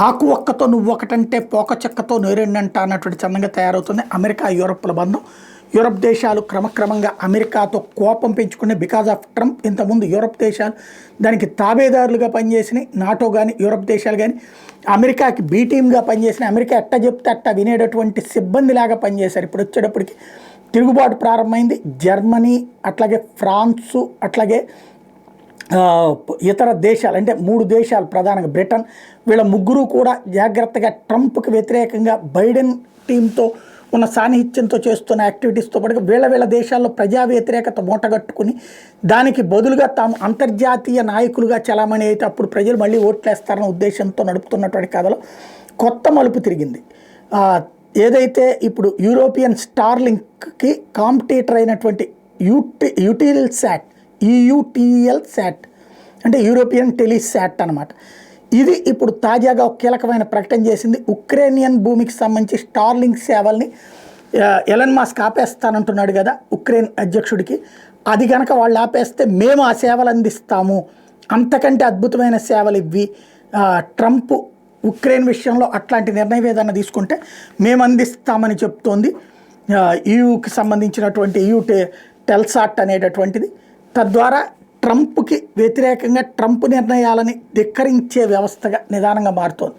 ఆకు ఒక్కతో నువ్వు ఒకటంటే పోక చెక్కతో నేరెండంట అన్నటువంటి చందంగా తయారవుతుంది అమెరికా యూరప్ల బంధం. యూరప్ దేశాలు క్రమక్రమంగా అమెరికాతో కోపం పెంచుకునే బికాజ్ ఆఫ్ ట్రంప్. ఇంతకుముందు యూరప్ దేశాలు దానికి తాబేదారులుగా పనిచేసినాయి. నాటో కానీ యూరప్ దేశాలు కానీ అమెరికాకి బీ టీమ్గా పనిచేసినాయి. అమెరికా ఎట్ట చెప్తే అట్ట వినేటటువంటి సిబ్బందిలాగా పనిచేశారు. ఇప్పుడు వచ్చేటప్పటికి తిరుగుబాటు ప్రారంభమైంది. జర్మనీ, అట్లాగే ఫ్రాన్సు, అట్లాగే ఇతర దేశాలు అంటే 3 దేశాలు ప్రధానంగా బ్రిటన్, వీళ్ళ ముగ్గురు కూడా జాగ్రత్తగా ట్రంప్కి వ్యతిరేకంగా బైడెన్ టీంతో ఉన్న సాన్నిహిత్యంతో చేస్తున్న యాక్టివిటీస్తో పాటుగా వీళ్ళ దేశాల్లో ప్రజా వ్యతిరేకత మూటగట్టుకుని దానికి బదులుగా తాము అంతర్జాతీయ నాయకులుగా చలామణి అయితే అప్పుడు ప్రజలు మళ్ళీ ఓట్లేస్తారన్న ఉద్దేశంతో నడుపుతున్నటువంటి కథలో కొత్త మలుపు తిరిగింది. ఏదైతే ఇప్పుడు యూరోపియన్ స్టార్లింక్కి కాంపిటీటర్ అయినటువంటి యూటిల్సాట్, EUTELSAT అంటే యూరోపియన్ టెలిసాట్ అనమాట. ఇది ఇప్పుడు తాజాగా ఒక కీలకమైన ప్రకటన చేసింది. ఉక్రేనియన్ భూమికి సంబంధించి స్టార్లింక్ సేవల్ని ఎలన్ మస్క్ ఆపేస్తానంటున్నాడు కదా ఉక్రెయిన్ అధ్యక్షుడికి. అది కనుక వాళ్ళు ఆపేస్తే మేము ఆ సేవలు అందిస్తాము, అంతకంటే అద్భుతమైన సేవలు ఇవి. ట్రంప్ ఉక్రెయిన్ విషయంలో అట్లాంటి నిర్ణయం ఏదైనా తీసుకుంటే మేము అందిస్తామని చెప్తోంది EUకి సంబంధించినటువంటి EUTELSAT అనేటటువంటిది. తద్వారా ట్రంప్కి వ్యతిరేకంగా ట్రంప్ నిర్ణయాలని ధిక్కరించే వ్యవస్థగా నిదానంగా మారుతోంది.